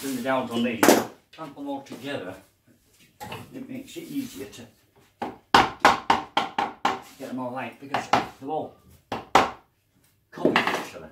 doing the dowels on these now, clamp them all together. It makes it easier to get them all right because they're all copying each other.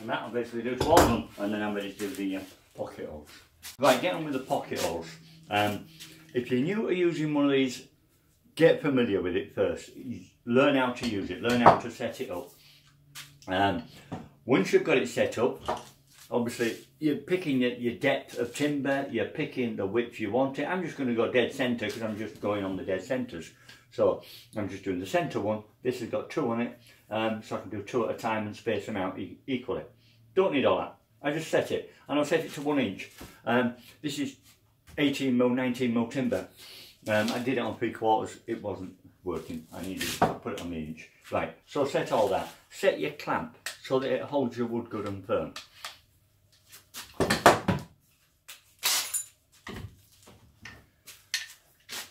And that'll basically do to all of them, and then I'm ready to do the pocket holes. Right, get on with the pocket holes. If you're new to using one of these, get familiar with it first. Learn how to use it, learn how to set it up. Once you've got it set up, obviously you're picking your depth of timber, you're picking the width you want it. I'm just going to go dead centre because I'm just going on the dead centres. So I'm just doing the centre one. This has got 2 on it, so I can do 2 at a time and space them out equally. Don't need all that. I just set it, and I'll set it to 1 inch. This is 18mm, 19mm timber. I did it on 3/4. It wasn't working. I needed to put it on the inch. Right, so set all that. Set your clamp so that it holds your wood good and firm.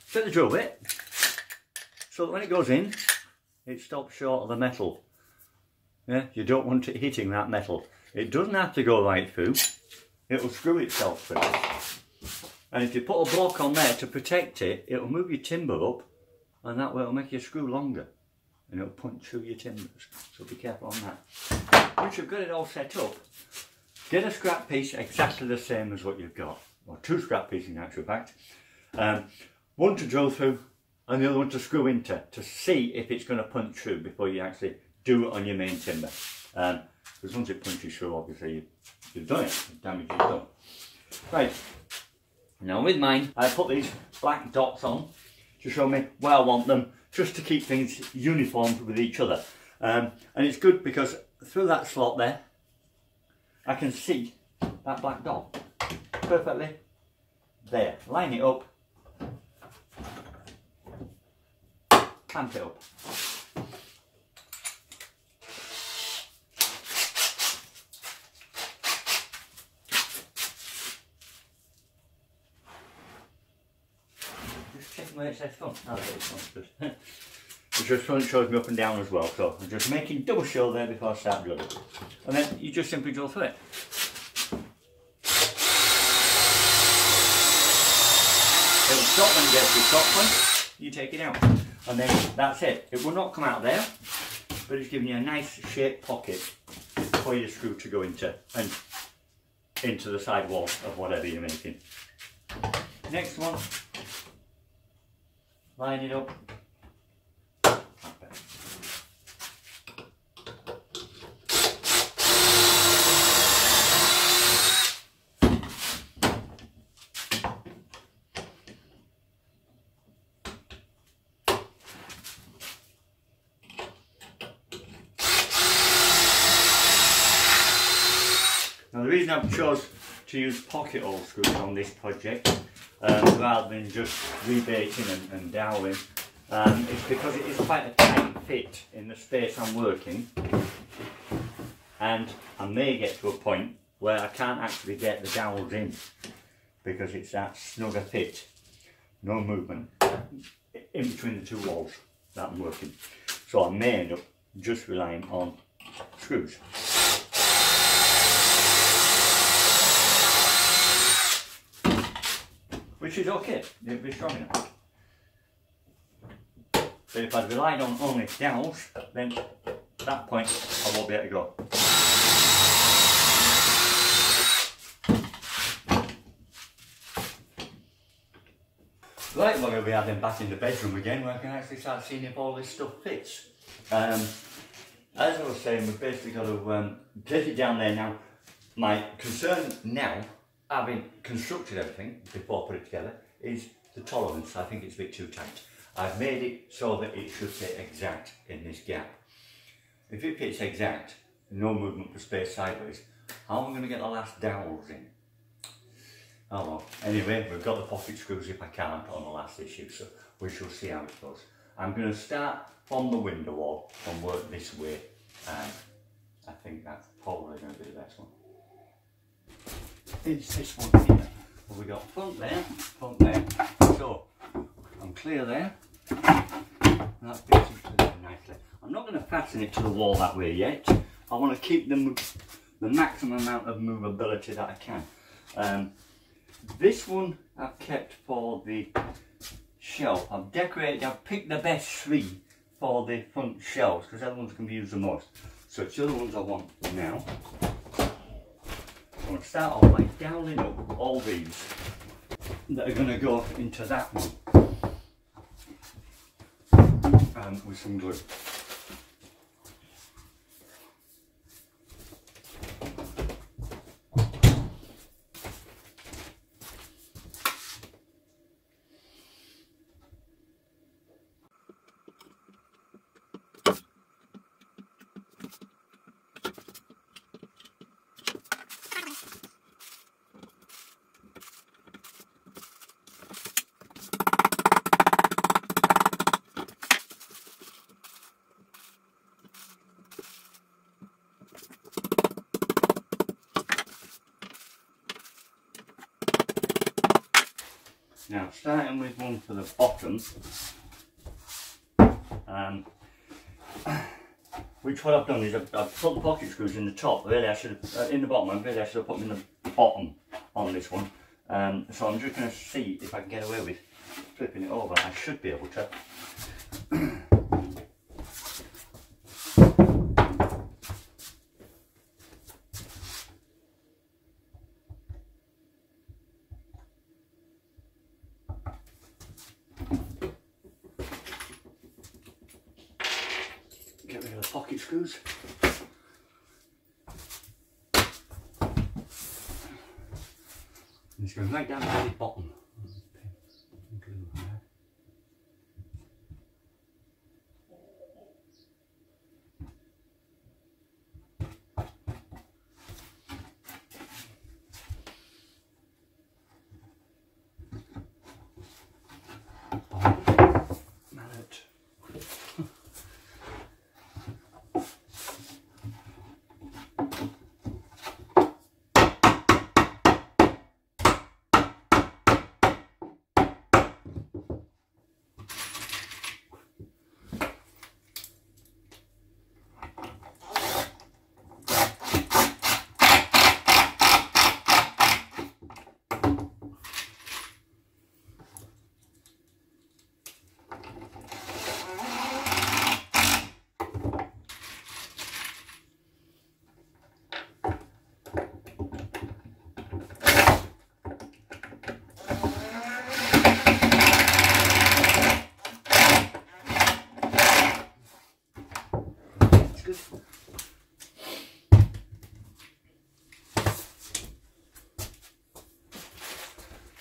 Set the drill bit so that when it goes in, it stops short of the metal. Yeah, you don't want it hitting that metal. It doesn't have to go right through. It will screw itself through. And if you put a block on there to protect it, it will move your timber up, and that way it will make your screw longer, and it will punch through your timbers. So be careful on that. Once you've got it all set up, get a scrap piece exactly the same as what you've got, or 2 scrap pieces in actual fact. One to drill through, and the other one to screw into, to see if it's going to punch through before you actually do it on your main timber. Because once it punches through, obviously you've done it, the damage is done. Right, now with mine, I put these black dots on to show me where I want them, just to keep things uniform with each other. And it's good because through that slot there, I can see that black dot perfectly there. Line it up, clamp it up. Just checking where it says front. Oh, it's good. It just front shows me up and down as well, so I'm just making double sure there before I start drilling. And then you just simply drill through it. It'll stop when it gets to the stop point, you take it out. And then that's it. It will not come out there, but it's giving you a nice shaped pocket for your screw to go into, and into the side wall of whatever you're making. Next one, line it up. Now the reason I've chose to use pocket hole screws on this project rather than just rebating and doweling is because it is quite a tight fit in the space I'm working, and I may get to a point where I can't actually get the dowels in because it's that snug a fit, no movement in between the 2 walls that I'm working. So I may end up just relying on screws. Which is okay, it'll be strong enough. But if I'd relied on only dowels, then at that point I won't be able to go. Right, we're going to be having back in the bedroom again where I can actually start seeing if all this stuff fits. As I was saying, we've basically got to take it down there now. My concern now, having constructed everything before I put it together, is the tolerance. I think it's a bit too tight. I've made it so that it should fit exact in this gap. If it fits exact, no movement for space sideways, how am I going to get the last dowels in? Oh well. Anyway, we've got the pocket screws if I can't on the last issue, so we shall see how it goes. I'm going to start from the window wall and work this way, and I think that's probably going to be the best one. It's this one here. Well, we got front there, so I'm clear there, and that fits into there nicely. I'm not going to fasten it to the wall that way yet. I want to keep the maximum amount of movability that I can. This one I've kept for the shelf. I've decorated, I've picked the best 3 for the front shelves because other ones can be used the most. So it's the other ones I want now. I'm going to start off by doweling up all these that are going to go into that one with some glue. Now, starting with one for the bottom, which what I've done is I've put the pocket screws in the top. Really, I should have in the bottom. Really, I should have put them in the bottom on this one. So I'm just going to see if I can get away with flipping it over. I should be able to. Get rid of the pocket screws. And it's going right down to the bottom.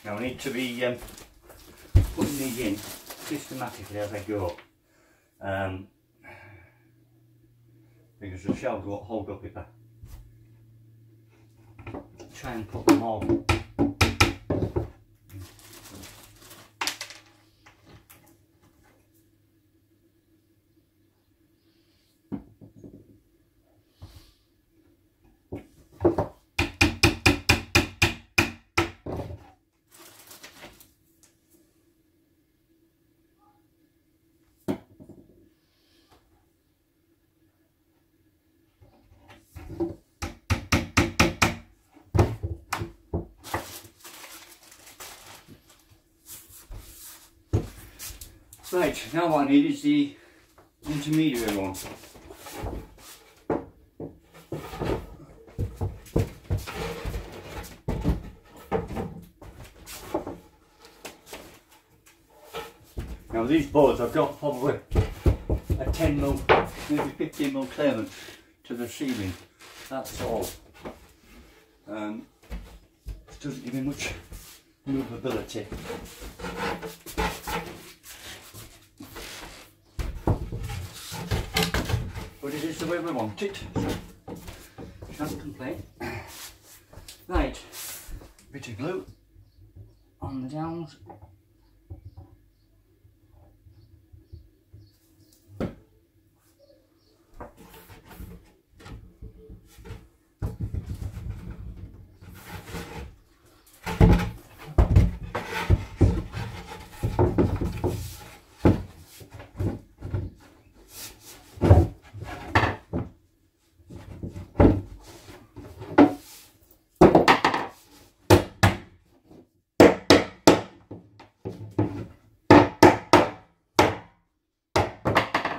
Now I need to be putting these in systematically as I go, because the shelves won't hold up if I try and put them all. Right, now what I need is the intermediary one. Now these boards I've got probably a 10mm, maybe 15mm clearance to the ceiling. That's all. It doesn't give me much movability. But it is the way we want it, so can't complain. Right, bit of glue on the downs.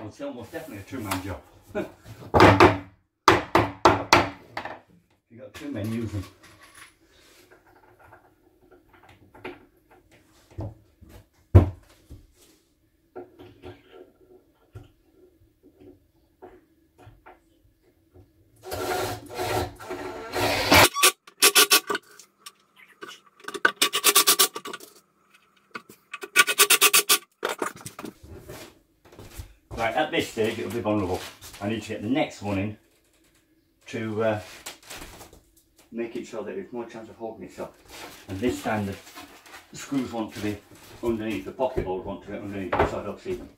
It's almost definitely a two-man job. You've got two men, use them. Right, at this stage it'll be vulnerable. I need to get the next one in to make it so that there's more chance of holding it up. And this time the screws want to be underneath, the pocket holes want to be underneath, so I don't see them.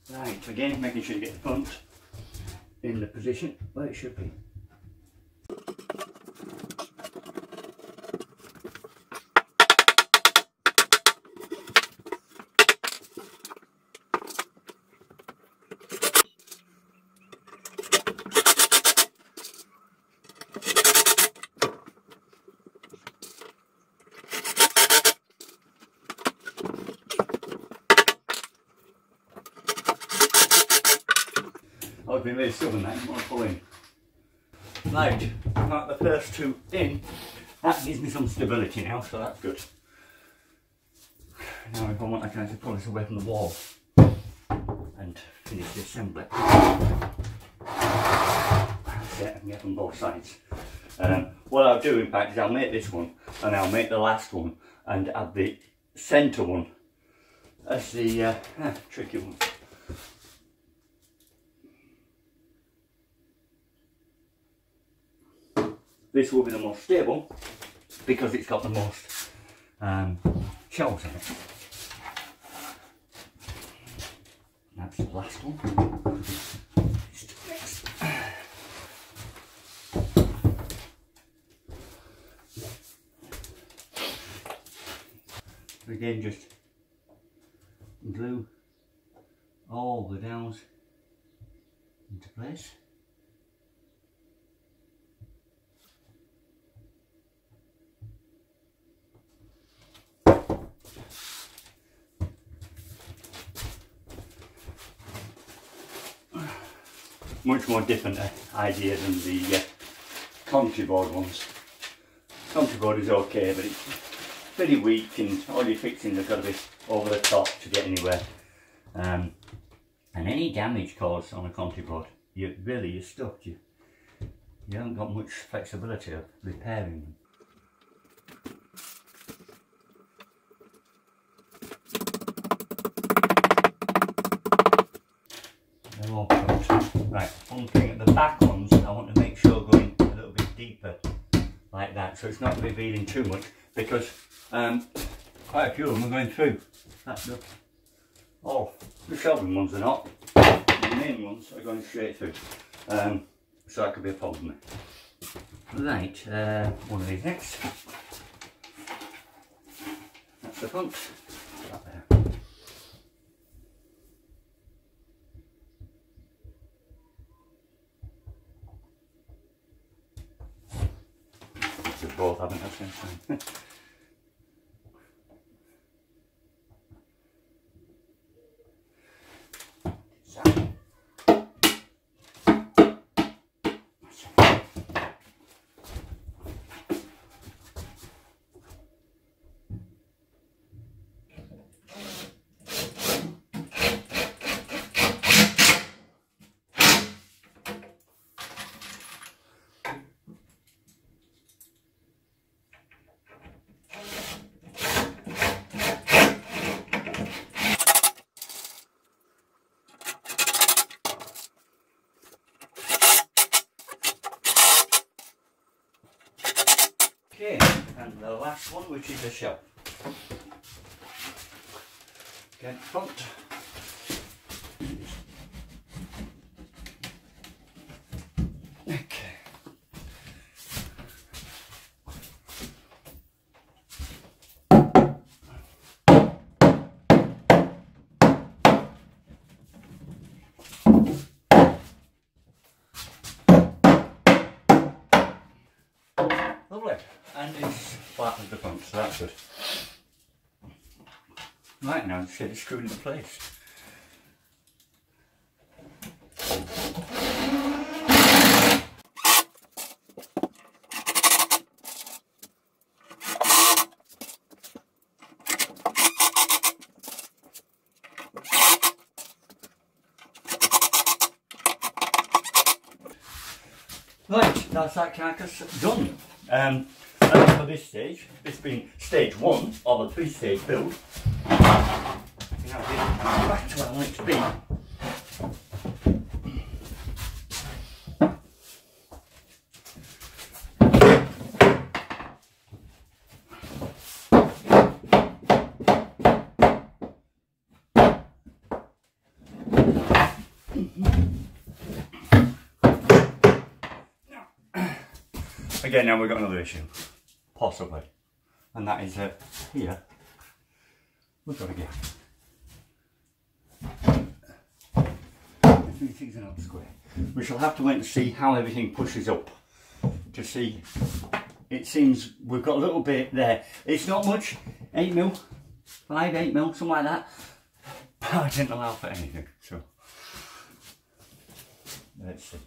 Right, again making sure you get the front in the position where it should be. I've been really stubborn that, you want to pull in. Right, got the first two in. That gives me some stability now, so that's good. Now if I want I can actually pull this away from the wall and finish the assembly. That's it, I can get from both sides. What I'll do in fact is I'll make this one and I'll make the last one and add the centre one as the tricky one. This will be the most stable because it's got the most shelves in it. That's the last one. Again, just glue all the downs into place. Much more different idea than the country board ones. Country board is okay, but it's very weak and all your fixings have got to be over the top to get anywhere. And any damage caused on a country board, you're stuck. You haven't got much flexibility of repairing them. They're all cooked. Right, one thing at the back ones, I want to make sure going a little bit deeper like that, so it's not revealing too much, because quite a few of them are going through. That's the shelving ones are not. The main ones are going straight through, so that could be a problem. Right, one of these next. That's the front. That there. both haven't at the same time. Okay, and the last one, which is a shelf. Again, front. Okay. Lovely. And it's flat at the front, so that's good. Right, now just get it screwed into place. Right, that's that carcass done. And for this stage, this being stage 1 of a 3-stage build, now back to where I want it to be. Again, now we've got another issue, possibly, and that is here we've got a gap. Three things are not square. We shall have to wait and see how everything pushes up to see. It seems we've got a little bit there. It's not much, 8mm, 8mm, something like that. But I didn't allow for anything, so let's see.